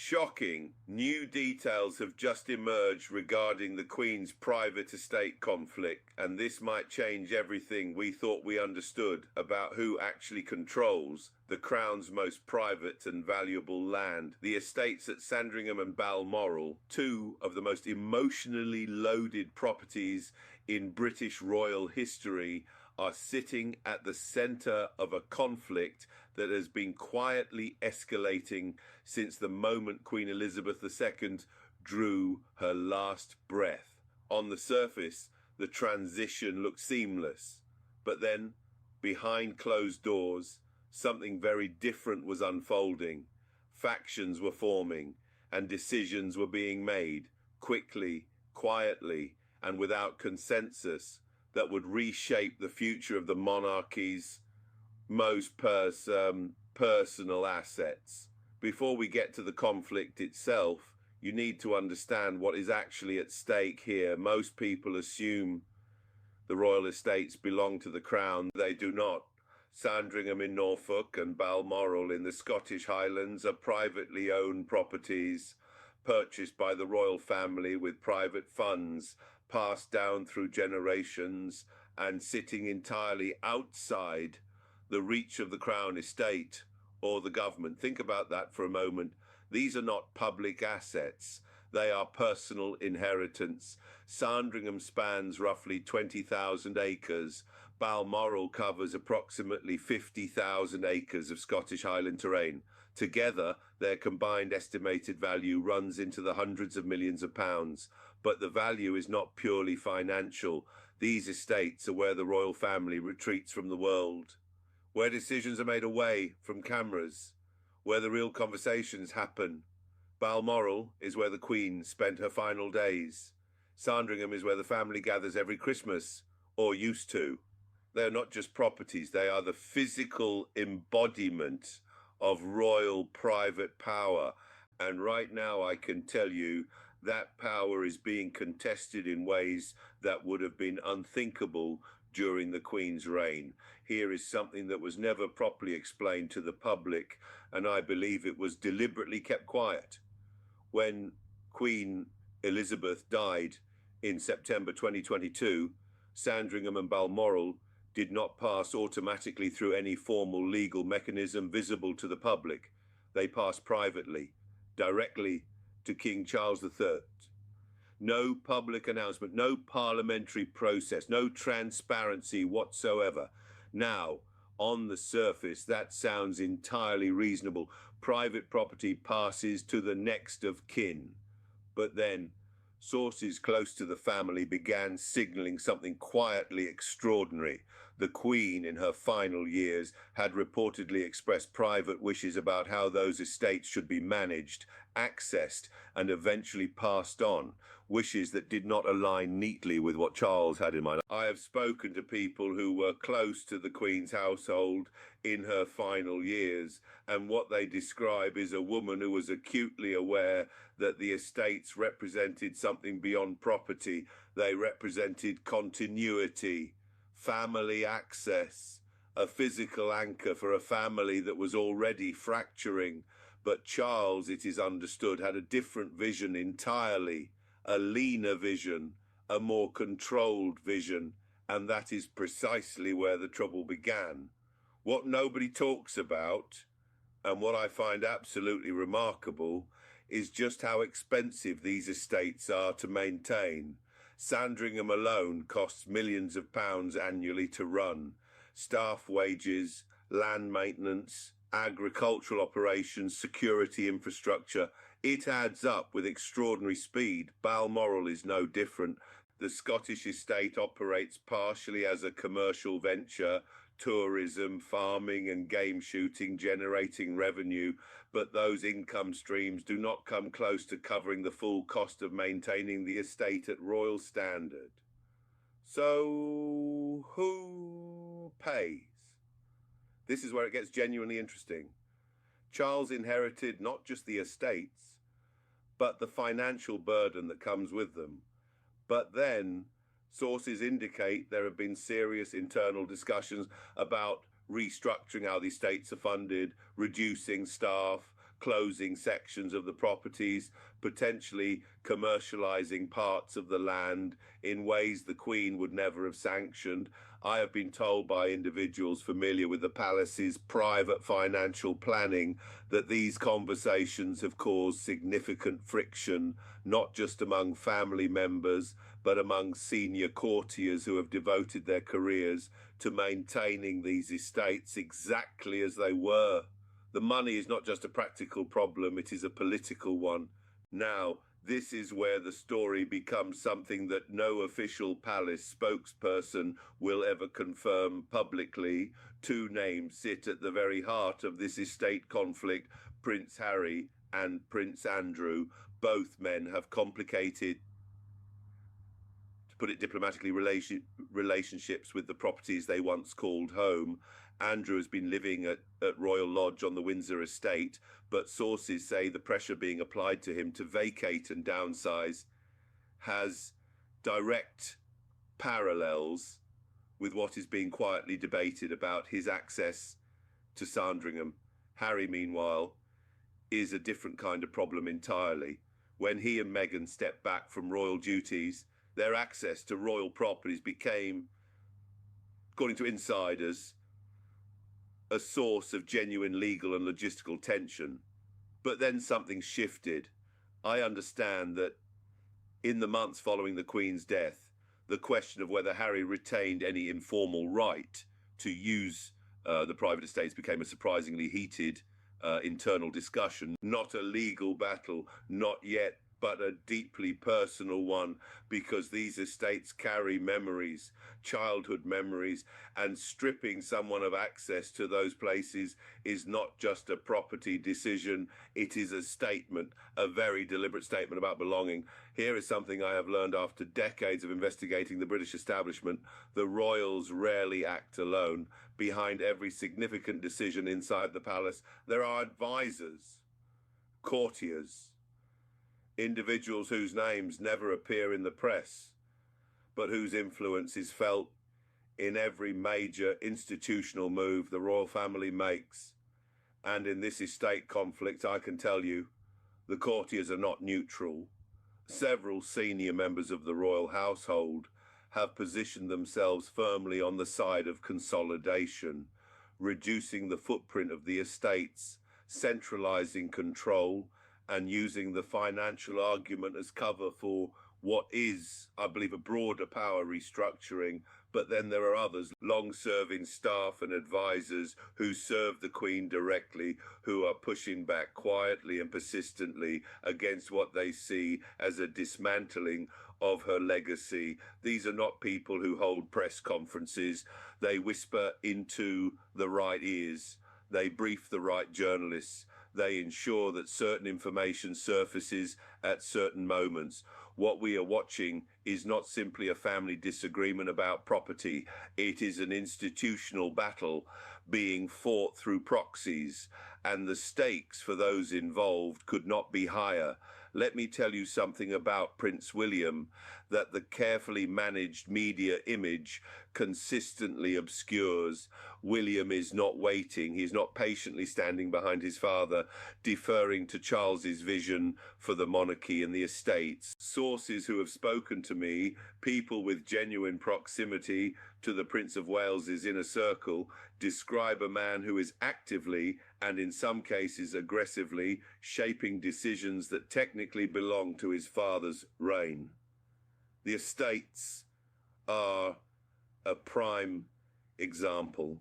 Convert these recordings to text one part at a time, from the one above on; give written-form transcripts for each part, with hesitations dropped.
Shocking, new details have just emerged regarding the Queen's private estate conflict, and this might change everything we thought we understood about who actually controls the Crown's most private and valuable land. The estates at Sandringham and Balmoral, two of the most emotionally loaded properties in British royal history, are sitting at the centre of a conflict that has been quietly escalating since the moment Queen Elizabeth II drew her last breath. On the surface, the transition looked seamless, but then, behind closed doors, something very different was unfolding. Factions were forming, and decisions were being made, quickly, quietly, and without consensus, that would reshape the future of the monarchy's most personal assets. Before we get to the conflict itself, you need to understand what is actually at stake here. Most people assume the royal estates belong to the Crown. They do not. Sandringham in Norfolk and Balmoral in the Scottish Highlands are privately owned properties purchased by the royal family with private funds, passed down through generations and sitting entirely outside the reach of the Crown estate or the government. Think about that for a moment. These are not public assets. They are personal inheritance. Sandringham spans roughly 20,000 acres. Balmoral covers approximately 50,000 acres of Scottish Highland terrain. Together, their combined estimated value runs into the hundreds of millions of pounds. But the value is not purely financial. These estates are where the royal family retreats from the world, where decisions are made away from cameras, where the real conversations happen. Balmoral is where the Queen spent her final days. Sandringham is where the family gathers every Christmas, or used to. They are not just properties, they are the physical embodiment of royal private power. And right now I can tell you that power is being contested in ways that would have been unthinkable during the Queen's reign. Here is something that was never properly explained to the public, and I believe it was deliberately kept quiet. When Queen Elizabeth died in September 2022, Sandringham and Balmoral did not pass automatically through any formal legal mechanism visible to the public. They passed privately, directly to King Charles III. No public announcement, no parliamentary process, no transparency whatsoever. Now, on the surface, that sounds entirely reasonable. Private property passes to the next of kin. But then, sources close to the family began signalling something quietly extraordinary. The Queen, in her final years, had reportedly expressed private wishes about how those estates should be managed, accessed, and eventually passed on. Wishes that did not align neatly with what Charles had in mind. I have spoken to people who were close to the Queen's household in her final years, and what they describe is a woman who was acutely aware that the estates represented something beyond property. They represented continuity, family access, a physical anchor for a family that was already fracturing. But Charles, it is understood, had a different vision entirely, a leaner vision, a more controlled vision, and that is precisely where the trouble began. What nobody talks about, and what I find absolutely remarkable, is just how expensive these estates are to maintain. Sandringham alone costs millions of pounds annually to run. Staff wages, land maintenance, agricultural operations, security infrastructure. It adds up with extraordinary speed. Balmoral is no different. The Scottish estate operates partially as a commercial venture, tourism, farming and game shooting generating revenue, but those income streams do not come close to covering the full cost of maintaining the estate at royal standard. So who pays? This is where it gets genuinely interesting. Charles inherited not just the estates, but the financial burden that comes with them. But then sources indicate there have been serious internal discussions about restructuring how the estates are funded, reducing staff, closing sections of the properties, potentially commercializing parts of the land in ways the Queen would never have sanctioned. I have been told by individuals familiar with the palace's private financial planning that these conversations have caused significant friction, not just among family members, but among senior courtiers who have devoted their careers to maintaining these estates exactly as they were. The money is not just a practical problem, it is a political one. Now, this is where the story becomes something that no official palace spokesperson will ever confirm publicly. Two names sit at the very heart of this estate conflict: Prince Harry and Prince Andrew. Both men have complicated, to put it diplomatically, relationships with the properties they once called home. Andrew has been living at Royal Lodge on the Windsor estate, but sources say the pressure being applied to him to vacate and downsize has direct parallels with what is being quietly debated about his access to Sandringham. Harry, meanwhile, is a different kind of problem entirely. When he and Meghan stepped back from royal duties, their access to royal properties became, according to insiders, a source of genuine legal and logistical tension. But then something shifted. I understand that in the months following the Queen's death, the question of whether Harry retained any informal right to use the private estates became a surprisingly heated internal discussion, not a legal battle, not yet, but a deeply personal one, because these estates carry memories, childhood memories, and stripping someone of access to those places is not just a property decision, it is a statement, a very deliberate statement about belonging. Here is something I have learned after decades of investigating the British establishment: the royals rarely act alone. Behind every significant decision inside the palace, there are advisors, courtiers, individuals whose names never appear in the press, but whose influence is felt in every major institutional move the royal family makes. And in this estate conflict, I can tell you, the courtiers are not neutral. Several senior members of the royal household have positioned themselves firmly on the side of consolidation, reducing the footprint of the estates, centralizing control, and using the financial argument as cover for what is, I believe, a broader power restructuring. But then there are others, long-serving staff and advisors who serve the Queen directly, who are pushing back quietly and persistently against what they see as a dismantling of her legacy. These are not people who hold press conferences. They whisper into the right ears. They brief the right journalists. They ensure that certain information surfaces at certain moments. What we are watching is not simply a family disagreement about property. It is an institutional battle being fought through proxies, and the stakes for those involved could not be higher. Let me tell you something about Prince William that the carefully managed media image consistently obscures. William is not waiting. He is not patiently standing behind his father, deferring to Charles's vision for the monarchy and the estates. Sources who have spoken to me, people with genuine proximity to the Prince of Wales's inner circle, describe a man who is actively, and in some cases aggressively, shaping decisions that technically belong to his father's reign. The estates are a prime example.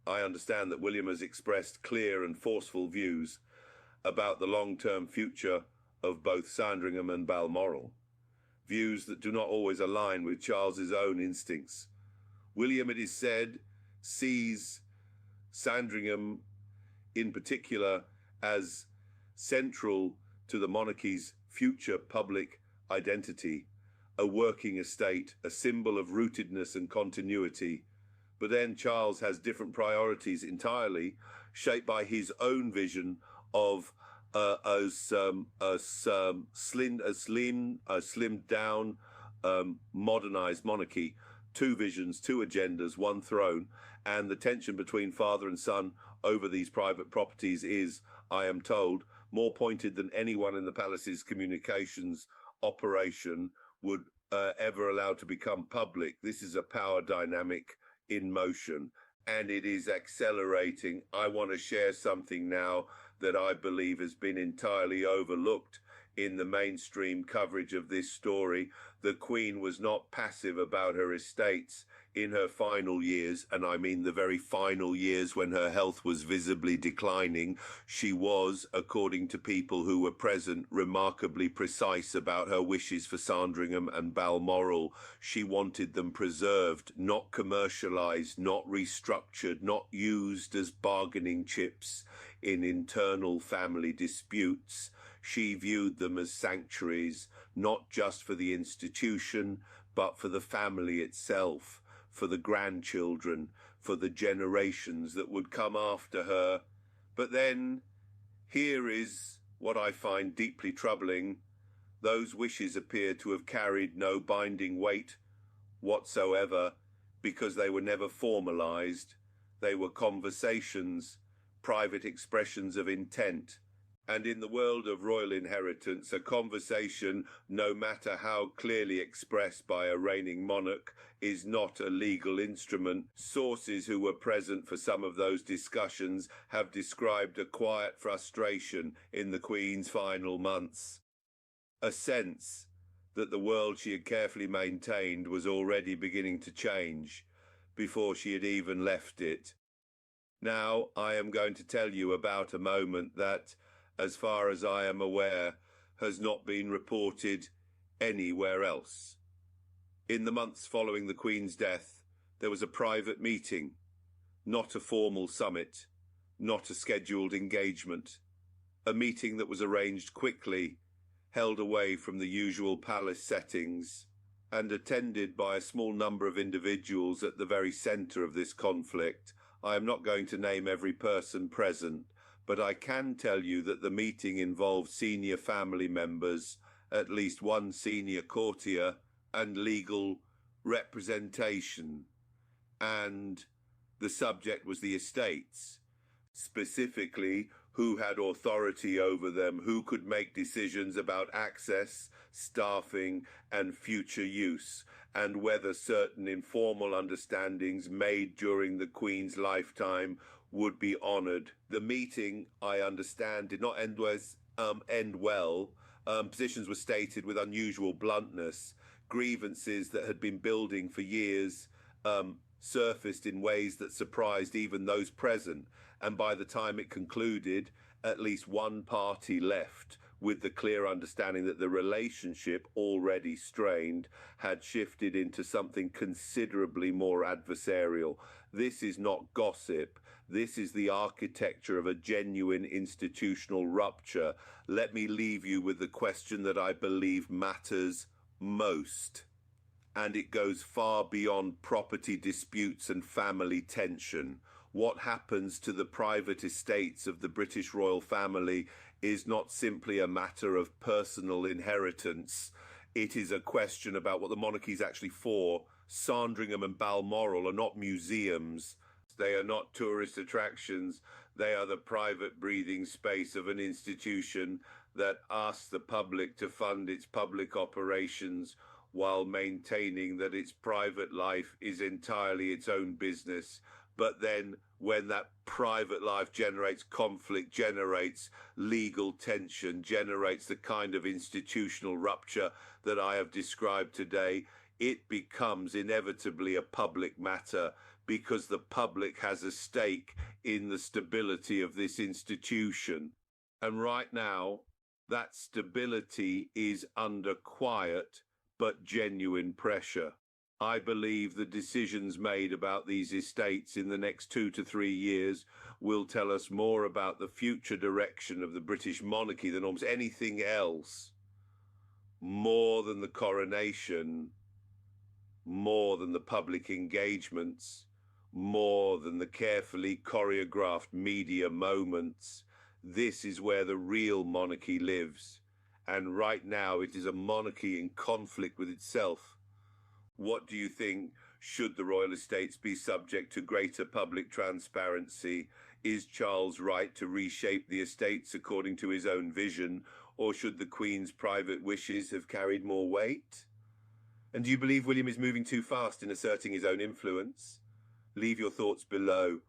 I understand that William has expressed clear and forceful views about the long-term future of both Sandringham and Balmoral, views that do not always align with Charles's own instincts. William, it is said, sees Sandringham in particular as central to the monarchy's future public identity, a working estate, a symbol of rootedness and continuity. But then Charles has different priorities entirely, shaped by his own vision of a slimmed down, modernized monarchy. Two visions, two agendas, one throne, and the tension between father and son over these private properties is, I am told, more pointed than anyone in the palace's communications operation would ever allow to become public. This is a power dynamic in motion, and it is accelerating. I want to share something now that I believe has been entirely overlooked in the mainstream coverage of this story. The Queen was not passive about her estates in her final years, and I mean the very final years when her health was visibly declining. She was, according to people who were present, remarkably precise about her wishes for Sandringham and Balmoral. She wanted them preserved, not commercialised, not restructured, not used as bargaining chips in internal family disputes. She viewed them as sanctuaries, not just for the institution, but for the family itself, for the grandchildren, for the generations that would come after her. But then, here is what I find deeply troubling. Those wishes appear to have carried no binding weight whatsoever, because they were never formalized. They were conversations, private expressions of intent. And in the world of royal inheritance, a conversation, no matter how clearly expressed by a reigning monarch, is not a legal instrument. Sources who were present for some of those discussions have described a quiet frustration in the Queen's final months, a sense that the world she had carefully maintained was already beginning to change before she had even left it. Now, I am going to tell you about a moment that, as far as I am aware, has not been reported anywhere else. In the months following the Queen's death, there was a private meeting, not a formal summit, not a scheduled engagement, a meeting that was arranged quickly, held away from the usual palace settings, and attended by a small number of individuals at the very centre of this conflict. I am not going to name every person present, but I can tell you that the meeting involved senior family members, at least one senior courtier, and legal representation. And the subject was the estates, specifically who had authority over them, who could make decisions about access, staffing, and future use, and whether certain informal understandings made during the Queen's lifetime would be honoured. The meeting, I understand, did not end well. Positions were stated with unusual bluntness. Grievances that had been building for years surfaced in ways that surprised even those present. And by the time it concluded, at least one party left with the clear understanding that the relationship, already strained, had shifted into something considerably more adversarial. This is not gossip. This is the architecture of a genuine institutional rupture. Let me leave you with the question that I believe matters most. And it goes far beyond property disputes and family tension. What happens to the private estates of the British royal family is not simply a matter of personal inheritance. It is a question about what the monarchy is actually for. Sandringham and Balmoral are not museums. They are not tourist attractions. They are the private breathing space of an institution that asks the public to fund its public operations while maintaining that its private life is entirely its own business. But then when that private life generates conflict, generates legal tension, generates the kind of institutional rupture that I have described today, it becomes inevitably a public matter, because the public has a stake in the stability of this institution. And right now, that stability is under quiet but genuine pressure. I believe the decisions made about these estates in the next 2 to 3 years will tell us more about the future direction of the British monarchy than almost anything else, more than the coronation, more than the public engagements, more than the carefully choreographed media moments. This is where the real monarchy lives. And right now it is a monarchy in conflict with itself. What do you think? Should the royal estates be subject to greater public transparency Is Charles right to reshape the estates according to his own vision, or should the Queen's private wishes have carried more weight? And do you believe William is moving too fast in asserting his own influence? Leave your thoughts below.